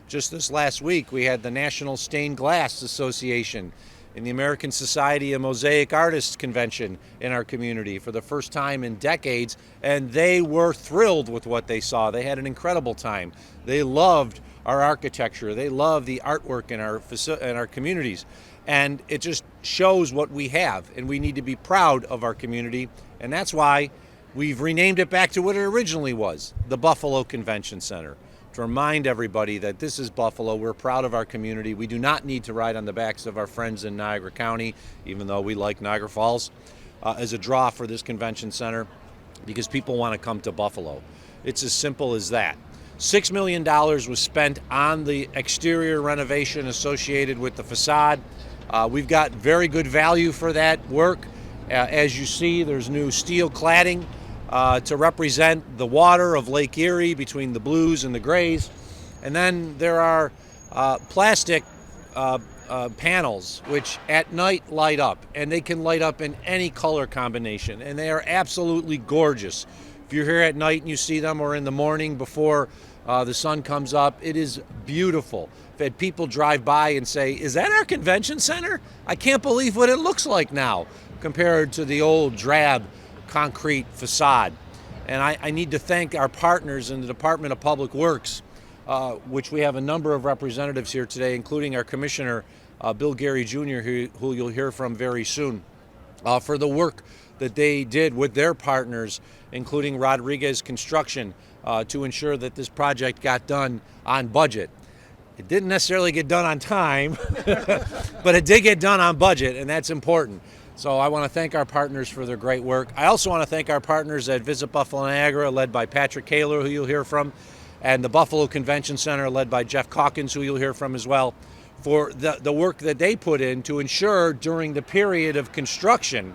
Just this last week, we had the National Stained Glass Association and the American Society of Mosaic Artists Convention in our community for the first time in decades, and they were thrilled with what they saw. They had an incredible time. They loved our architecture. They love the artwork in our communities. And it just shows what we have, and we need to be proud of our community. And that's why we've renamed it back to what it originally was, the Buffalo Convention Center. To remind everybody that this is Buffalo. We're proud of our community. We do not need to ride on the backs of our friends in Niagara County, even though we like Niagara Falls, as a draw for this convention center, because people want to come to Buffalo. It's as simple as that. $6 million was spent on the exterior renovation associated with the facade. We've got very good value for that work. As you see, there's new steel cladding to represent the water of Lake Erie between the blues and the grays. And then there are plastic panels which at night light up, and they can light up in any color combination, and they are absolutely gorgeous. If you're here at night and you see them, or in the morning before the sun comes up, it is beautiful. I've had people drive by and say, "Is that our convention center? I can't believe what it looks like now compared to the old drab concrete facade." And I need to thank our partners in the Department of Public Works, which we have a number of representatives here today, including our Commissioner, Bill Gary Jr., who you'll hear from very soon, for the work that they did with their partners, including Rodriguez Construction, to ensure that this project got done on budget. It didn't necessarily get done on time, but it did get done on budget, and that's important. So I want to thank our partners for their great work. I also want to thank our partners at Visit Buffalo Niagara, led by Patrick Kaler, who you'll hear from, and the Buffalo Convention Center, led by Jeff Calkins, who you'll hear from as well, for the work that they put in to ensure during the period of construction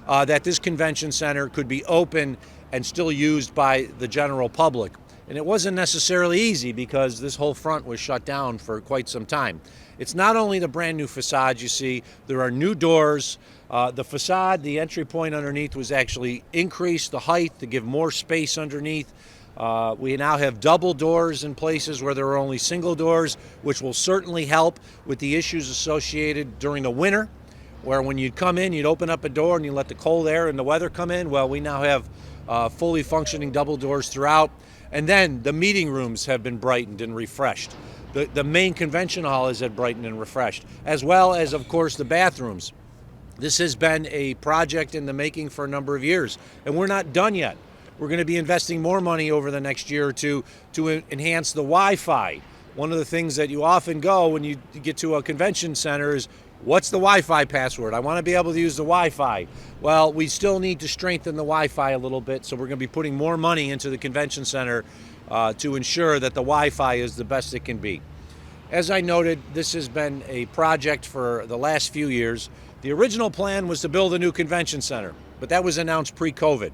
that this convention center could be open and still used by the general public. And it wasn't necessarily easy because this whole front was shut down for quite some time. It's not only the brand new facade you see, there are new doors. The facade, the entry point underneath was actually increased the height to give more space underneath. We now have double doors in places where there are only single doors, which will certainly help with the issues associated during the winter, where when you'd come in, you'd open up a door and you let the cold air and the weather come in. Well, we now have fully functioning double doors throughout. And then the meeting rooms have been brightened and refreshed. The main convention hall is brightened and refreshed, as well as, of course, the bathrooms. This has been a project in the making for a number of years, and we're not done yet. We're going to be investing more money over the next year or two to enhance the Wi-Fi. One of the things that you often go when you get to a convention center is, what's the Wi-Fi password? I want to be able to use the Wi-Fi. Well, we still need to strengthen the Wi-Fi a little bit, so we're going to be putting more money into the convention center to ensure that the Wi-Fi is the best it can be. As I noted, this has been a project for the last few years. The original plan was to build a new convention center, but that was announced pre-COVID.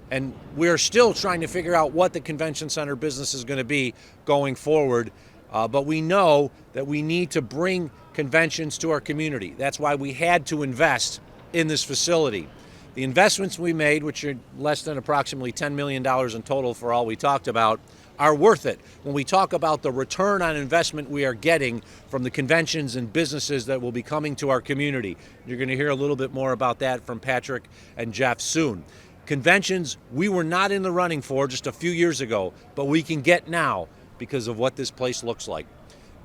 And we're still trying to figure out what the convention center business is going to be going forward. But we know that we need to bring conventions to our community. That's why we had to invest in this facility. The investments we made, which are less than approximately $10 million in total for all we talked about, are worth it. When we talk about the return on investment we are getting from the conventions and businesses that will be coming to our community. You're going to hear a little bit more about that from Patrick and Jeff soon. Conventions we were not in the running for just a few years ago, but we can get now because of what this place looks like.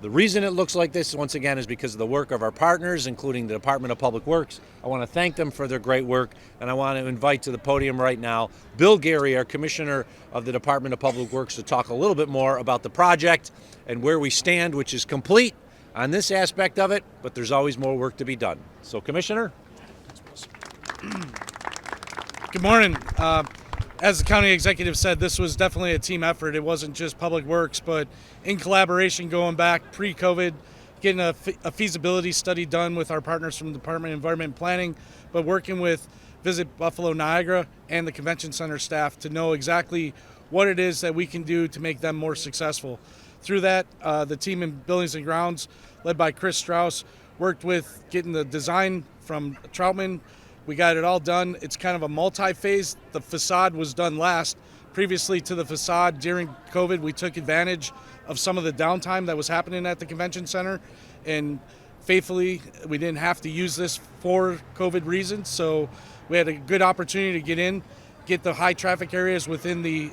The reason it looks like this, once again, is because of the work of our partners, including the Department of Public Works. I want to thank them for their great work, and I want to invite to the podium right now Bill Gary, our Commissioner of the Department of Public Works, to talk a little bit more about the project and where we stand, which is complete on this aspect of it, but there's always more work to be done. So, Commissioner? Good morning. As the county executive said, this was definitely a team effort. It wasn't just Public Works, but in collaboration going back pre-COVID, getting a feasibility study done with our partners from the Department of Environment and Planning, but working with Visit Buffalo Niagara and the Convention Center staff to know exactly what it is that we can do to make them more successful. Through that, the team in Buildings and Grounds, led by Chris Strauss, worked with getting the design from Troutman. We got it all done. It's kind of a multi-phase. The facade was done last, previously to the facade. During COVID, we took advantage of some of the downtime that was happening at the convention center, and faithfully, we didn't have to use this for COVID reasons, so we had a good opportunity to get the high traffic areas within the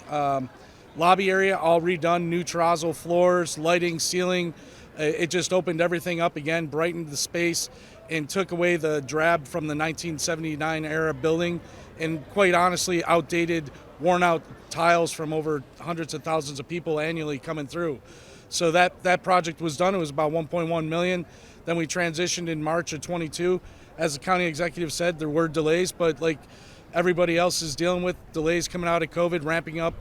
lobby area all redone, new terrazzo floors, lighting, ceiling. It just opened everything up again, brightened the space, and took away the drab from the 1979 era building, and quite honestly, outdated, worn out tiles from over hundreds of thousands of people annually coming through. So that project was done. It was about 1.1 million. Then we transitioned in March of 22. As the county executive said, there were delays, but like everybody else is dealing with delays coming out of COVID, ramping up.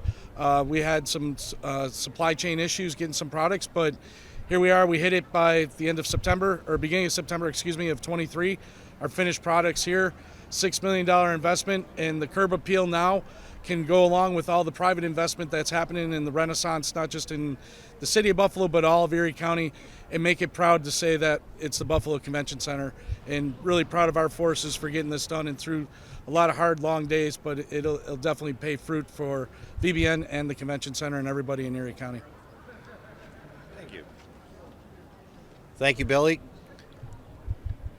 We had some supply chain issues getting some products, but here we are. We hit it by the end of September, or beginning of September, of 23. Our finished products here, $6 million investment, and the curb appeal now can go along with all the private investment that's happening in the Renaissance, not just in the city of Buffalo, but all of Erie County, and make it proud to say that it's the Buffalo Convention Center, and really proud of our forces for getting this done and through a lot of hard, long days, but it'll definitely pay fruit for VBN and the Convention Center and everybody in Erie County. Thank you. Thank you, Billy.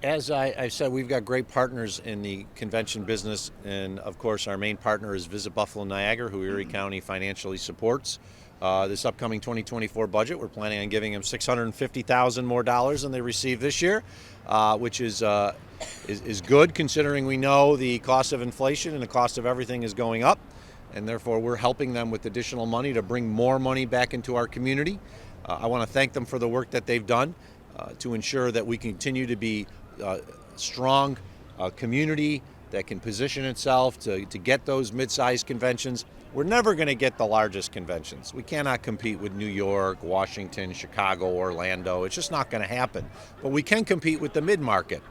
As I said, we've got great partners in the convention business, and of course our main partner is Visit Buffalo Niagara, who Erie County financially supports. This upcoming 2024 budget, we're planning on giving them $650,000 more than they received this year, which is good considering we know the cost of inflation and the cost of everything is going up, and therefore we're helping them with additional money to bring more money back into our community. I want to thank them for the work that they've done to ensure that we continue to be strong community that can position itself to get those mid-sized conventions. We're never going to get the largest conventions. We cannot compete with New York, Washington, Chicago, Orlando. It's just not going to happen. But we can compete with the mid-market.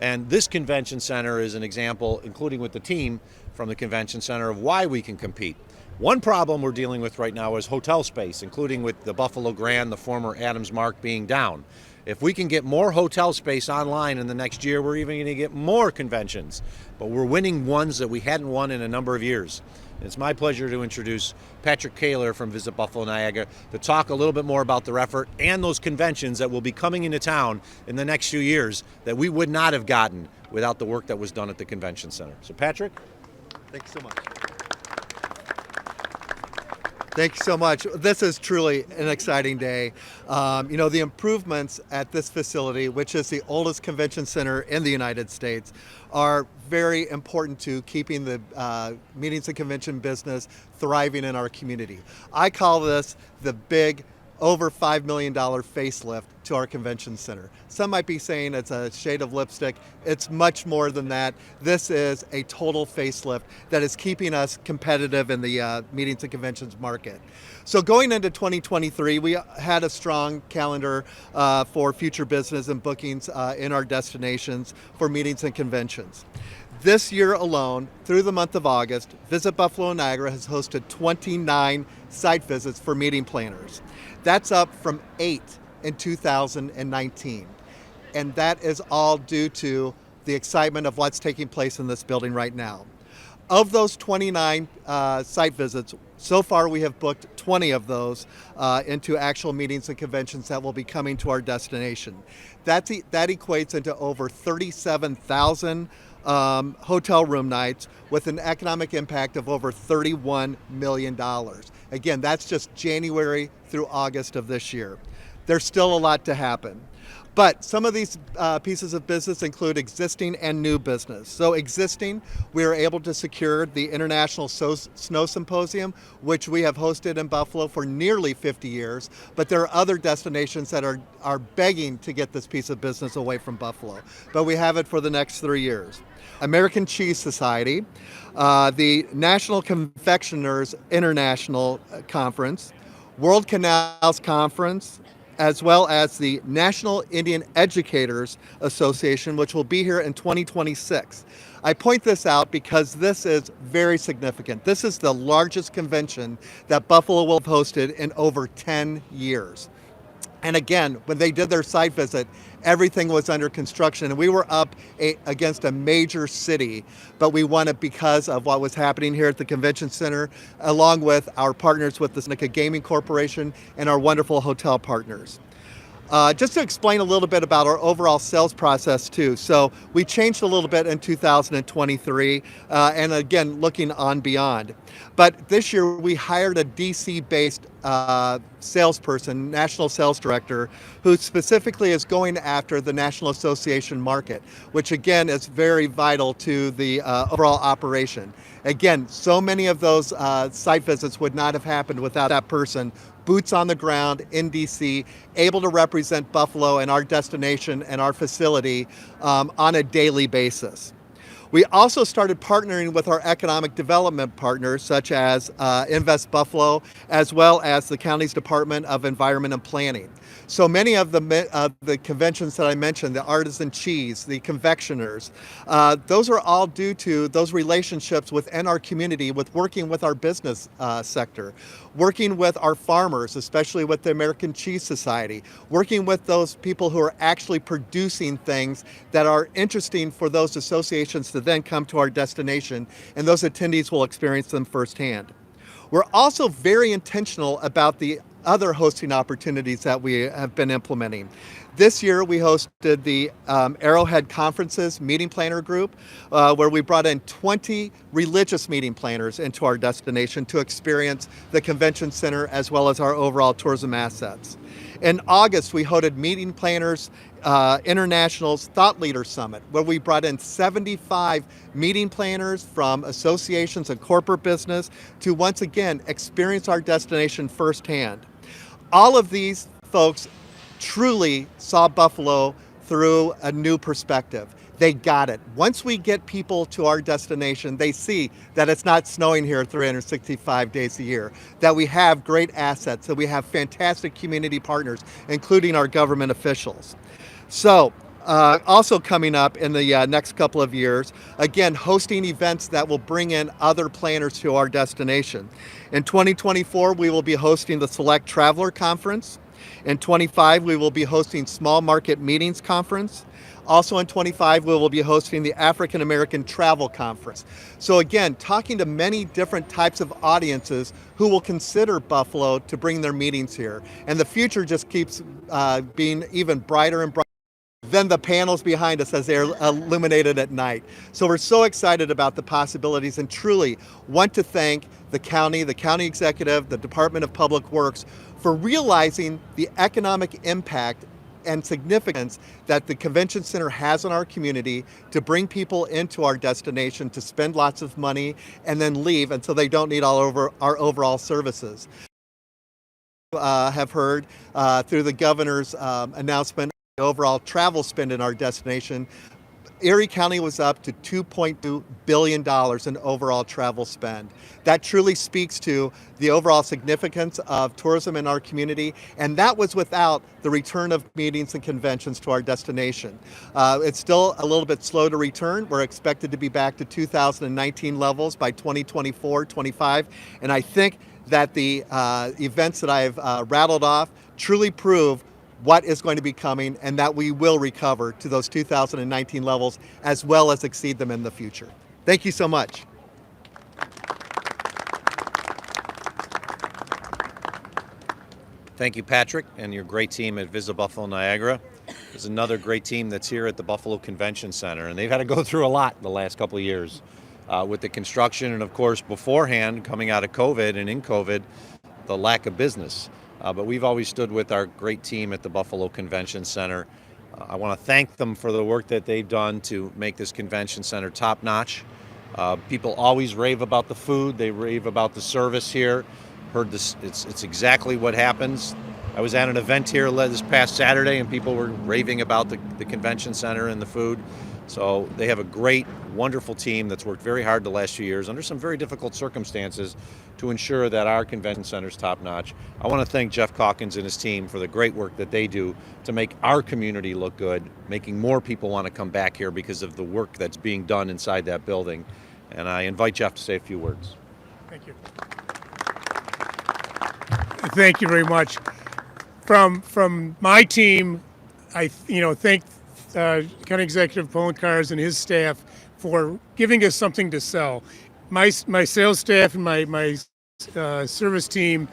And this convention center is an example, including with the team from the convention center, of why we can compete. One problem we're dealing with right now is hotel space, including with the Buffalo Grand, the former Adams Mark, being down. If we can get more hotel space online in the next year, we're even going to get more conventions. But we're winning ones that we hadn't won in a number of years. It's my pleasure to introduce Patrick Kaler from Visit Buffalo Niagara to talk a little bit more about their effort and those conventions that will be coming into town in the next few years that we would not have gotten without the work that was done at the convention center. So Patrick? Thanks so much. Thank you so much. This is truly an exciting day. The improvements at this facility, which is the oldest convention center in the United States, are very important to keeping the meetings and convention business thriving in our community. I call this the big over $5 million facelift to our convention center. Some might be saying it's a shade of lipstick. It's much more than that. This is a total facelift that is keeping us competitive in the meetings and conventions market. So going into 2023, we had a strong calendar for future business and bookings in our destinations for meetings and conventions. This year alone, through the month of August, Visit Buffalo Niagara has hosted 29 site visits for meeting planners. That's up from 8 in 2019. And that is all due to the excitement of what's taking place in this building right now. Of those 29 site visits, so far we have booked 20 of those into actual meetings and conventions that will be coming to our destination. That equates into over 37,000 hotel room nights with an economic impact of over $31 million. Again, that's just January through August of this year. There's still a lot to happen. But some of these pieces of business include existing and new business. So existing, we are able to secure the International Snow Symposium, which we have hosted in Buffalo for nearly 50 years. But there are other destinations that are begging to get this piece of business away from Buffalo. But we have it for the next 3 years. American Cheese Society, the National Confectioners International Conference, World Canals Conference, as well as the National Indian Educators Association, which will be here in 2026. I point this out because this is very significant. This is the largest convention that Buffalo will have hosted in over 10 years. And again, when they did their site visit, everything was under construction. And we were up against a major city, but we won it because of what was happening here at the convention center, along with our partners with the Seneca Gaming Corporation and our wonderful hotel partners. Just to explain a little bit about our overall sales process too. So we changed a little bit in 2023, and again, looking on beyond. But this year we hired a DC-based salesperson, national sales director, who specifically is going after the National Association market, which again is very vital to the overall operation. Again, so many of those site visits would not have happened without that person, boots on the ground in DC, able to represent Buffalo and our destination and our facility on a daily basis. We also started partnering with our economic development partners, such as Invest Buffalo, as well as the county's Department of Environment and Planning. So many of the conventions that I mentioned, the artisan cheese, the confectioners, those are all due to those relationships within our community, with working with our business sector, working with our farmers, especially with the American Cheese Society, working with those people who are actually producing things that are interesting for those associations to then come to our destination, and those attendees will experience them firsthand. We're also very intentional about the other hosting opportunities that we have been implementing. This year we hosted the Arrowhead Conferences Meeting Planner Group, where we brought in 20 religious meeting planners into our destination to experience the convention center as well as our overall tourism assets. In August, we hosted Meeting Planners International's Thought Leader Summit, where we brought in 75 meeting planners from associations and corporate business to once again experience our destination firsthand. All of these folks truly saw Buffalo through a new perspective. They got it. Once we get people to our destination, they see that it's not snowing here 365 days a year, that we have great assets, that we have fantastic community partners, including our government officials. So, also coming up in the next couple of years, again, hosting events that will bring in other planners to our destination. In 2024, we will be hosting the Select Traveler Conference. In 25, we will be hosting Small Market Meetings Conference. Also in 25, we will be hosting the African American Travel Conference. So again, talking to many different types of audiences who will consider Buffalo to bring their meetings here. And the future just keeps being even brighter and brighter than the panels behind us as they're illuminated at night. So we're so excited about the possibilities, and truly want to thank the county executive, the Department of Public Works, for realizing the economic impact and significance that the convention center has on our community, to bring people into our destination to spend lots of money and then leave, and so they don't need all over our overall services. Have heard through the governor's announcement, the overall travel spend in our destination, Erie County was up to $2.2 billion in overall travel spend. That truly speaks to the overall significance of tourism in our community, and that was without the return of meetings and conventions to our destination. It's still a little bit slow to return. We're expected to be back to 2019 levels by 2024-25, and I think that the events that I've rattled off truly prove what is going to be coming, and that we will recover to those 2019 levels as well as exceed them in the future. Thank you so much. Thank you, Patrick, and your great team at Visit Buffalo Niagara. There's another great team that's here at the Buffalo Convention Center, and they've had to go through a lot the last couple of years with the construction, and of course beforehand, coming out of COVID and in COVID, the lack of business. But we've always stood with our great team at the Buffalo Convention Center. I want to thank them for the work that they've done to make this convention center top-notch. People always rave about the food. They rave about the service here. Heard this, it's exactly what happens. I was at an event here this past Saturday, and people were raving about the convention center and the food. So they have a great, wonderful team that's worked very hard the last few years under some very difficult circumstances to ensure that our convention center is top-notch. I want to thank Jeff Calkins and his team for the great work that they do to make our community look good, making more people want to come back here because of the work that's being done inside that building. And I invite Jeff to say a few words. Thank you. Thank you very much. from my team, I thank County Executive Poloncarz and his staff for giving us something to sell. My sales staff and my service team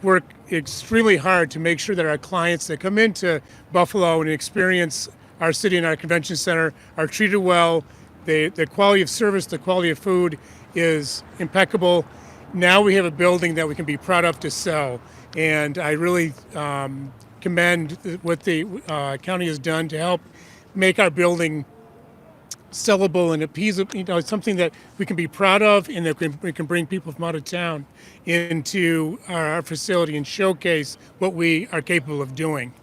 work extremely hard to make sure that our clients that come into Buffalo and experience our city and our convention center are treated well. The quality of service, the quality of food is impeccable. Now we have a building that we can be proud of to sell, and I really commend what the county has done to help make our building sellable and appeasable, something that we can be proud of, and that we can bring people from out of town into our facility and showcase what we are capable of doing.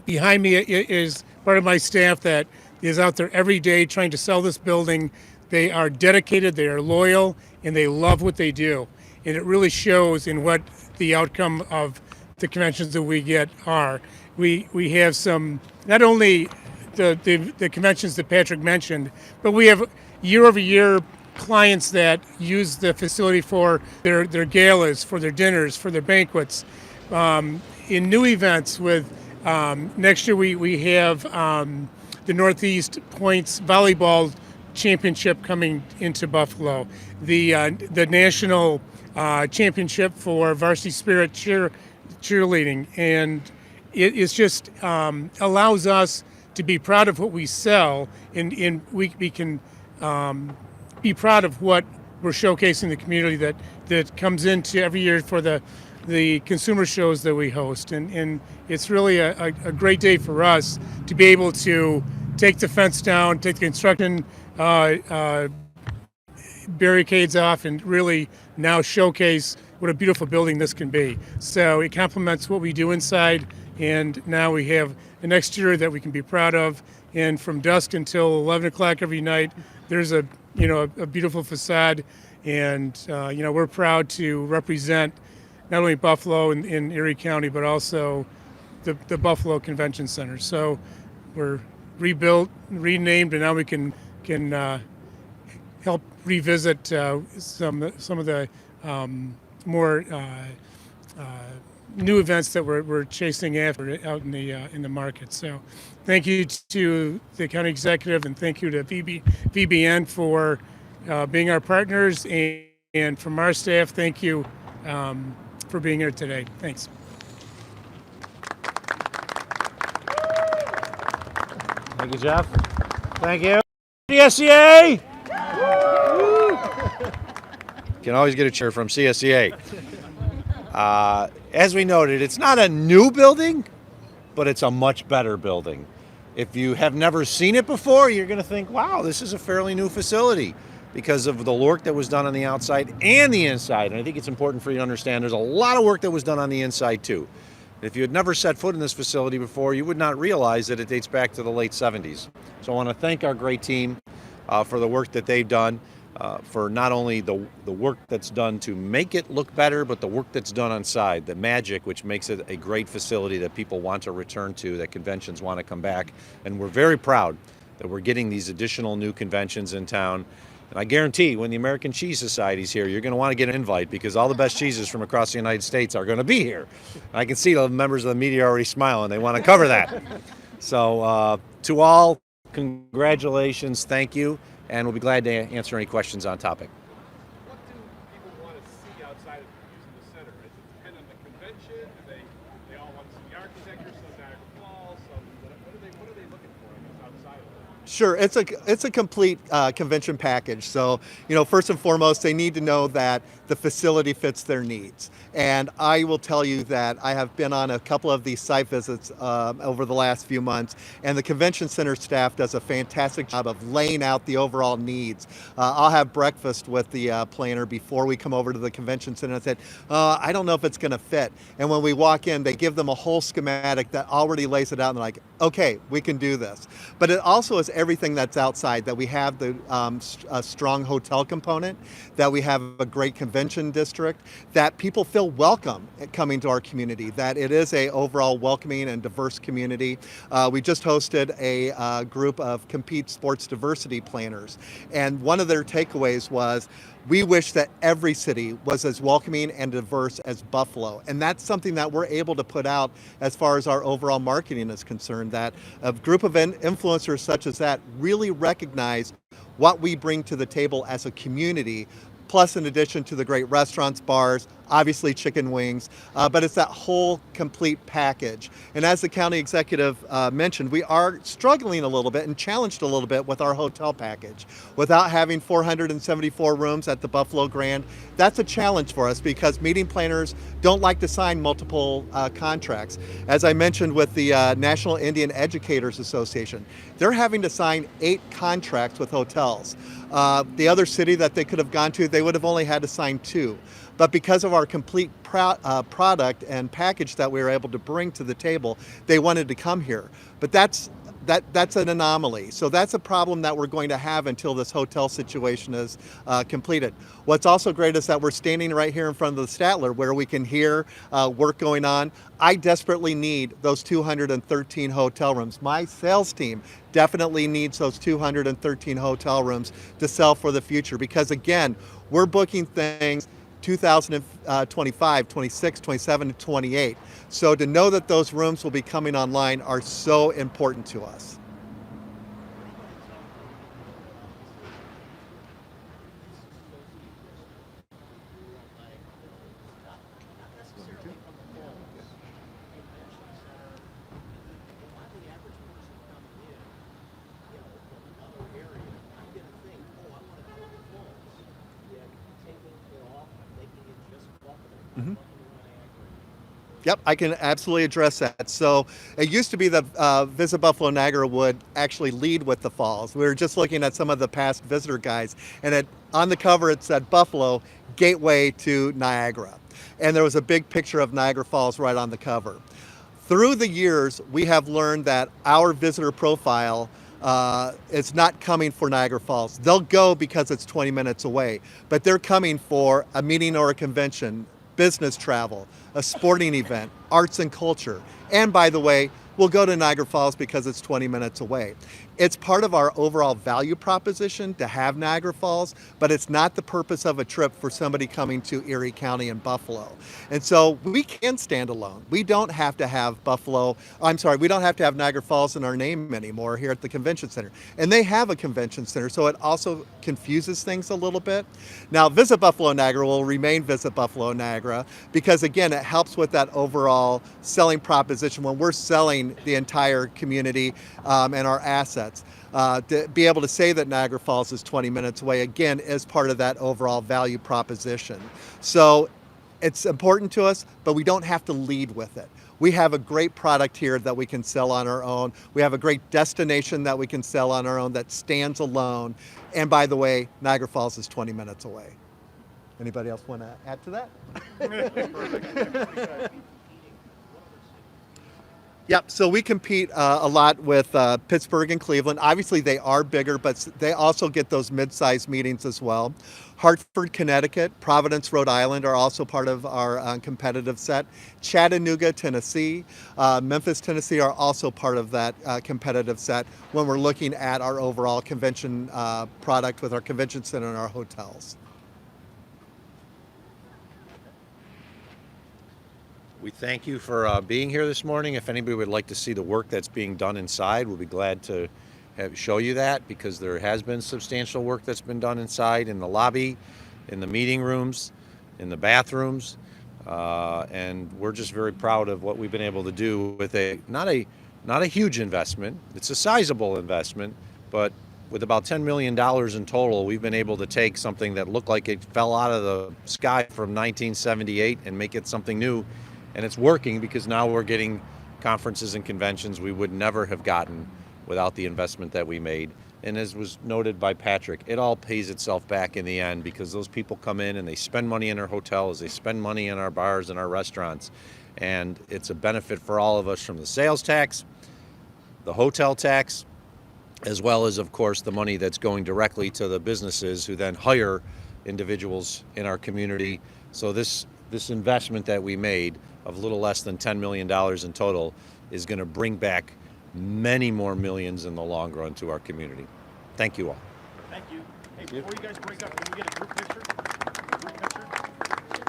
Behind me is part of my staff that is out there every day trying to sell this building. They are dedicated, they are loyal, and they love what they do. And it really shows in what the outcome of the conventions that we get are. We have some, not only the conventions that Patrick mentioned, but we have year over year clients that use the facility for their galas, for their dinners, for their banquets. In new events with, next year we have the Northeast Points Volleyball Championship coming into Buffalo, the national championship for varsity spirit cheerleading, and it just allows us to be proud of what we sell, and we can be proud of what we're showcasing the community that comes into every year for the consumer shows that we host, and it's really a great day for us to be able to take the fence down, take the construction barricades off, and really now showcase what a beautiful building this can be. So it complements what we do inside, and now we have an exterior that we can be proud of. And from dusk until 11 o'clock every night, there's a beautiful facade, and we're proud to represent not only Buffalo in Erie County, but also the Buffalo Convention Center. So we're rebuilt, renamed, and now we can help revisit some of the more new events that we're chasing after out in the market. So thank you to the county executive, and thank you to VBN for being our partners, and from our staff, thank you for being here today. Thanks. Thank you, Jeff. Thank you. CSCA! Can always get a cheer from CSCA. As we noted, it's not a new building, but it's a much better building. If you have never seen it before, you're going to think, wow, this is a fairly new facility because of the work that was done on the outside and the inside. And I think it's important for you to understand there's a lot of work that was done on the inside too. If you had never set foot in this facility before, you would not realize that it dates back to the late 70s. So I want to thank our great team for the work that they've done, for not only the work that's done to make it look better, but the work that's done on side, the magic which makes it a great facility that people want to return to, that conventions want to come back. And we're very proud that we're getting these additional new conventions in town. And I guarantee when the American Cheese Society is here, you're going to want to get an invite, because all the best cheeses from across the United States are going to be here. I can see the members of the media already smiling. They want to cover that. So to all, congratulations, thank you, and we'll be glad to answer any questions on topic. What do people want to see outside of using the center? Does it depend on the convention? Do they all want to see the architecture, some Niagara Falls? What are they looking for, I guess, outside of that? Sure, it's a complete convention package. So, first and foremost, they need to know that the facility fits their needs. And I will tell you that I have been on a couple of these site visits over the last few months, and the convention center staff does a fantastic job of laying out the overall needs. I'll have breakfast with the planner before we come over to the convention center, and I said, I don't know if it's going to fit. And when we walk in, they give them a whole schematic that already lays it out, and they're like, okay, we can do this. But it also is everything that's outside, that we have the a strong hotel component, that we have a great convention district, that people feel welcome coming to our community, that it is a overall welcoming and diverse community. We just hosted a group of Compete Sports Diversity planners, and one of their takeaways was, We wish that every city was as welcoming and diverse as Buffalo. And that's something that we're able to put out as far as our overall marketing is concerned, that a group of influencers such as that really recognize what we bring to the table as a community, plus in addition to the great restaurants, bars, obviously chicken wings, but it's that whole complete package. And as the county executive mentioned, we are struggling a little bit and challenged a little bit with our hotel package. Without having 474 rooms at the Buffalo Grand, that's a challenge for us because meeting planners don't like to sign multiple contracts. As I mentioned with the National Indian Educators Association, they're having to sign 8 contracts with hotels. The other city that they could have gone to, they would have only had to sign 2. But because of our complete product and package that we were able to bring to the table, they wanted to come here. But that's an anomaly. So that's a problem that we're going to have until this hotel situation is completed. What's also great is that we're standing right here in front of the Statler where we can hear work going on. I desperately need those 213 hotel rooms. My sales team definitely needs those 213 hotel rooms to sell for the future because, again, we're booking things 2025, 26, 27, 28. So to know that those rooms will be coming online are so important to us. Yep, I can absolutely address that. So it used to be that Visit Buffalo Niagara would actually lead with the falls. We were just looking at some of the past visitor guides, and on the cover it said Buffalo, Gateway to Niagara. And there was a big picture of Niagara Falls right on the cover. Through the years, we have learned that our visitor profile is not coming for Niagara Falls. They'll go because it's 20 minutes away, but they're coming for a meeting or a convention, business travel, a sporting event, arts and culture. And by the way, we'll go to Niagara Falls because it's 20 minutes away. It's part of our overall value proposition to have Niagara Falls, but it's not the purpose of a trip for somebody coming to Erie County and Buffalo. And so we can stand alone. We don't have to have we don't have to have Niagara Falls in our name anymore here at the convention center. And they have a convention center, so it also confuses things a little bit. Now, Visit Buffalo Niagara will remain Visit Buffalo Niagara because, again, it helps with that overall selling proposition when we're selling the entire community and our assets. To be able to say that Niagara Falls is 20 minutes away, again, is part of that overall value proposition. So it's important to us, but we don't have to lead with it. We have a great product here that we can sell on our own. We have a great destination that we can sell on our own that stands alone. And by the way, Niagara Falls is 20 minutes away. Anybody else want to add to that? Yep, so we compete a lot with Pittsburgh and Cleveland. Obviously, they are bigger, but they also get those mid-sized meetings as well. Hartford, Connecticut, Providence, Rhode Island are also part of our competitive set. Chattanooga, Tennessee, Memphis, Tennessee are also part of that competitive set when we're looking at our overall convention product with our convention center and our hotels. We thank you for being here this morning. If anybody would like to see the work that's being done inside, we'll be glad to show you that because there has been substantial work that's been done inside in the lobby, in the meeting rooms, in the bathrooms, and we're just very proud of what we've been able to do with not a huge investment. It's a sizable investment, but with about $10 million in total, we've been able to take something that looked like it fell out of the sky from 1978 and make it something new. And it's working because now we're getting conferences and conventions we would never have gotten without the investment that we made. And as was noted by Patrick, it all pays itself back in the end because those people come in and they spend money in our hotels, they spend money in our bars and our restaurants. And it's a benefit for all of us from the sales tax, the hotel tax, as well as, of course, the money that's going directly to the businesses who then hire individuals in our community. So this investment that we made of a little less than $10 million in total is going to bring back many more millions in the long run to our community. Thank you all. Thank you. Hey, before you guys break up, can we get a group picture?